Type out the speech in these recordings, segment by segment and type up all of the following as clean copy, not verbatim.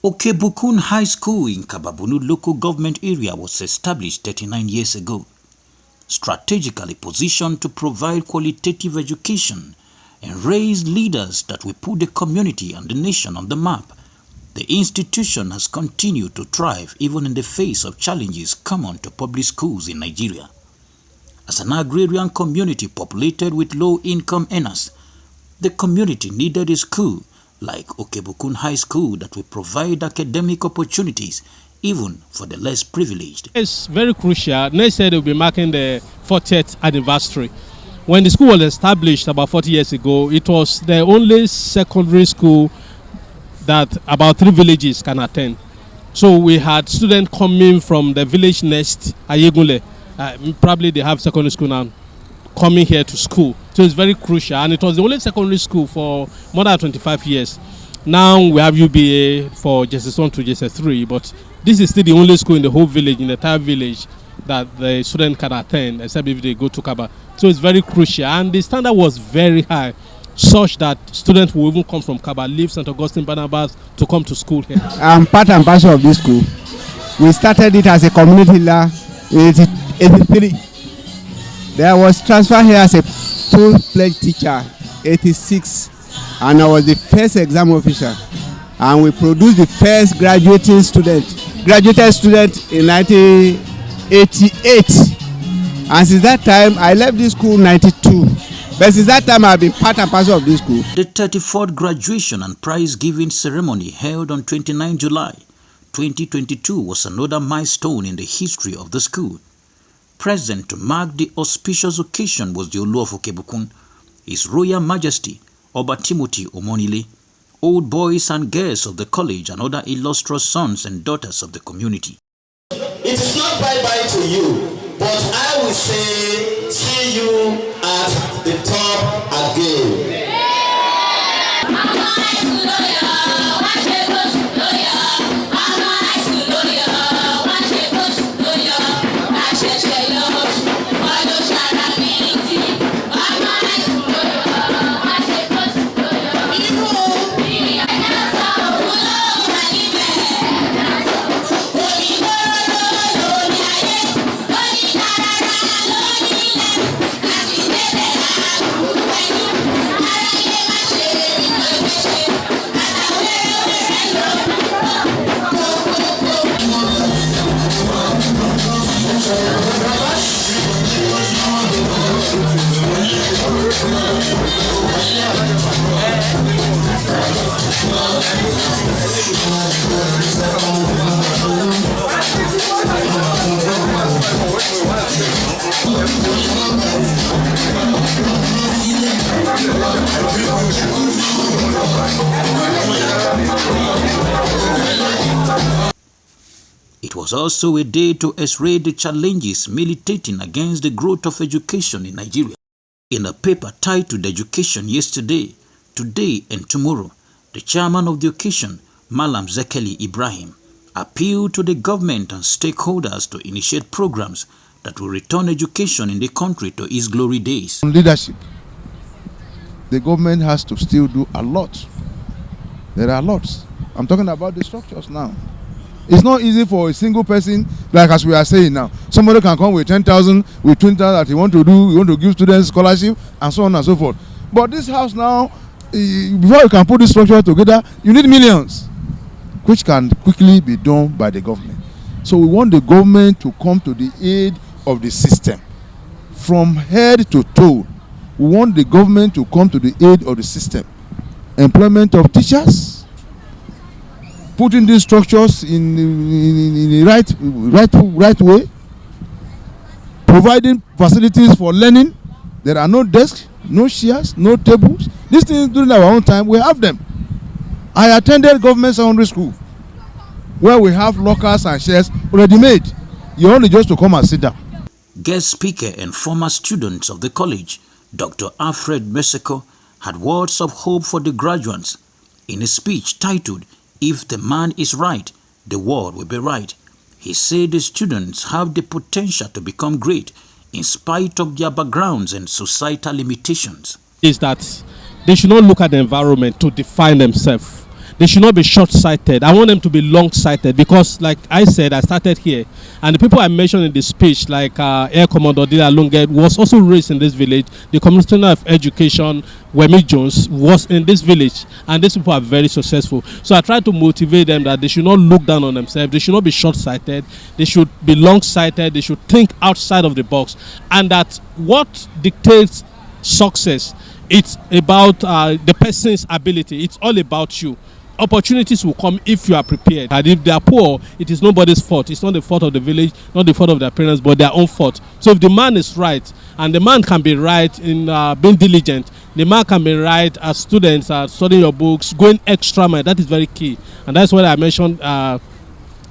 Okebukun High School in Kababunu local government area was established 39 years ago. Strategically positioned to provide qualitative education and raise leaders that will put the community and the nation on the map, the institution has continued to thrive even in the face of challenges common to public schools in Nigeria. As an agrarian community populated with low-income earners, the community needed a school like Okebukun High School that will provide academic opportunities even for the less privileged. It's very crucial. Next year they'll be marking the 40th anniversary. When the school was established about 40 years ago, it was the only secondary school that about 3 villages can attend. So we had students coming from the village next, Ayegunle. Probably they have secondary school now, coming here to school. So it's very crucial, and it was the only secondary school for more than 25 years. Now we have UBA for JSS1 to JSS3, but this is still the only school in the whole village, in the entire village, that the student can attend, except if they go to Kaba. So it's very crucial, and the standard was very high, such that students will even come from Kaba, leave St. Augustine Barnabas to come to school here. I'm part and parcel of this school. We started it as a community lab in 1983. There was transfer here as a full-fledged teacher, 86, and I was the first exam officer. And we produced the first graduated student in 1988. And since that time, I left this school in 92. But since that time, I've been part and parcel of this school. The 34th graduation and prize-giving ceremony held on 29 July 2022 was another milestone in the history of the school. Present to mark the auspicious occasion was the Olu of Okebukun, His Royal Majesty Oba Timothy Omonile, old boys and girls of the college and other illustrious sons and daughters of the community. It is not bye-bye to you, but I will say, see you at the top again. It was also a day to x-ray the challenges militating against the growth of education in Nigeria. In a paper titled Education Yesterday, Today and Tomorrow, the chairman of the occasion, Malam Zekeli Ibrahim, appealed to the government and stakeholders to initiate programs that will return education in the country to its glory days. Leadership. The government has to still do a lot. There are lots. I'm talking about the structures now. It's not easy for a single person, like as we are saying now. Somebody can come with 10,000, with 20,000 that he want to do, he want to give students scholarship, and so on and so forth. But this house now, before you can put this structure together, you need millions, which can quickly be done by the government. So we want the government to come to the aid of the system, from head to toe. We want the government to come to the aid of the system. Employment of teachers, putting these structures in the right way, providing facilities for learning. There are no desks, no chairs, no tables. These things during our own time, we have them. I attended government secondary school where we have lockers and chairs already made. You only just to come and sit down. Guest speaker and former students of the college, Dr. Alfred Meseko, had words of hope for the graduates in a speech titled, "If the man is right, the world will be right." He said the students have the potential to become great in spite of their backgrounds and societal limitations. Is that they should not look at the environment to define themselves. they should not be short-sighted. I want them to be long-sighted because, like I said, I started here, and the people I mentioned in the speech, like Air Commodore Dila Lunge, was also raised in this village. The Commissioner of Education, Wemi Jones, was in this village, and these people are very successful. So I try to motivate them that they should not look down on themselves. They should not be short-sighted. They should be long-sighted. They should think outside of the box, and that what dictates success, it's about the person's ability. It's all about you. Opportunities will come if you are prepared. And if they are poor, it is nobody's fault. It's not the fault of the village, not the fault of their parents, but their own fault. So if the man is right, and the man can be right in being diligent, the man can be right as students are studying your books, going extra mile. That is very key. And that's why I mentioned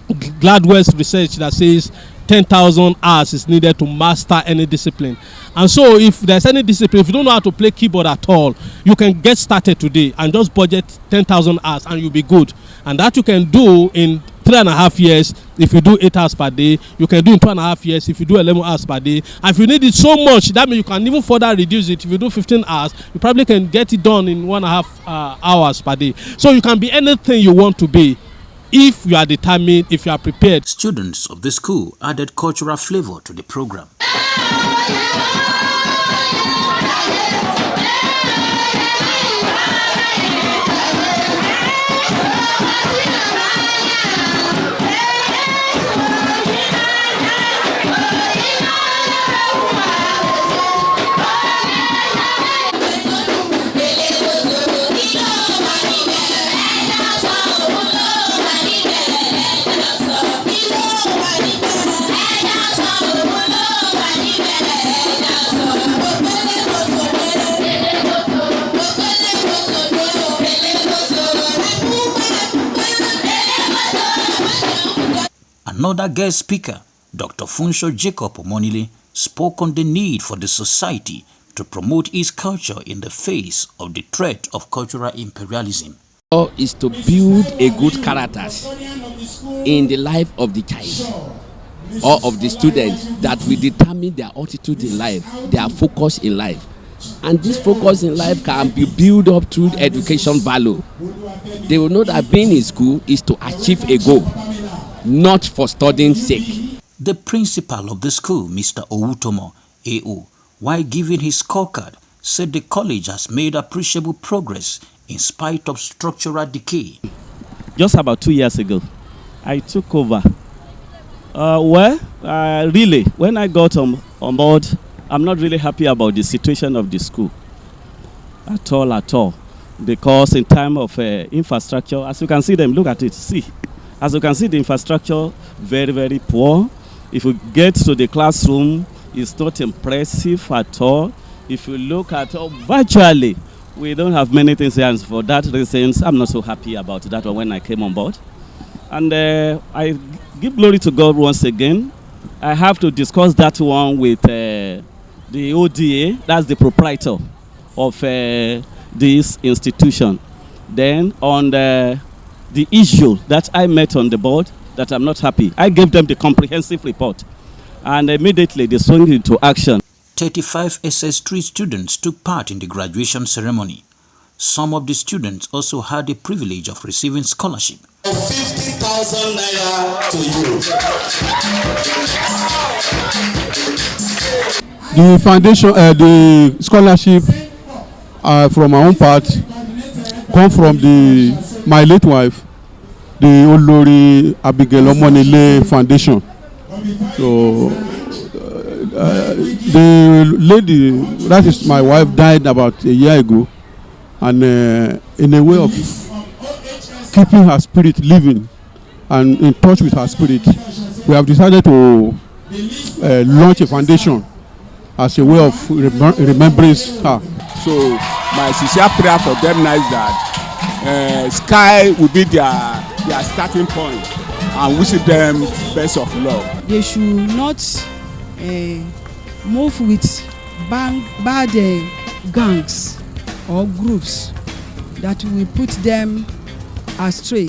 Gladwell's research that says 10,000 hours is needed to master any discipline. And so if there's any discipline, if you don't know how to play keyboard at all, you can get started today and just budget 10,000 hours and you'll be good. And that you can do in 3.5 years if you do 8 hours per day. You can do in 2.5 years if you do 11 hours per day. And if you need it so much, that means you can even further reduce it. If you do 15 hours, you probably can get it done in 1.5 hours per day. So you can be anything you want to be, if you are determined, if you are prepared. Students of the school added cultural flavor to the program. Another guest speaker, Dr. Funsho Jacob Omonile, spoke on the need for the society to promote its culture in the face of the threat of cultural imperialism. Is to build a good characters in the life of the child or of the student that will determine their attitude in life, their focus in life. And this focus in life can be built up through education value. They will know that being in school is to achieve a goal, not for studying's sake. The principal of the school, Mr. Owutomo A.O., while giving his scorecard, said the college has made appreciable progress in spite of structural decay. Just about 2 years ago, I took over. Really, when I got on board, I'm not really happy about the situation of the school at all. Because in time of infrastructure, as you can see them, look at it, see. As you can see, the infrastructure, very, very poor. If you get to the classroom, it's not impressive at all. If you look at virtually, we don't have many things here. And for that reason, I'm not so happy about that one when I came on board. And I give glory to God once again. I have to discuss that one with the ODA, that's the proprietor of this institution. Then on the issue that I met on the board, that I'm not happy, I gave them the comprehensive report. And immediately they swung into action. 35 SS3 students took part in the graduation ceremony. Some of the students also had the privilege of receiving scholarship. 50,000 naira to you. The foundation, the scholarship from my own part come from my late wife, the Olori Abigail Omonile Foundation. So the lady, that is my wife, died about a year ago, and in a way of keeping her spirit living and in touch with her spirit, we have decided to launch a foundation as a way of remembering her. So my sincere prayer for them now is that Sky will be their starting point, and wishing them best of luck. They should not move with bad gangs or groups that will put them astray.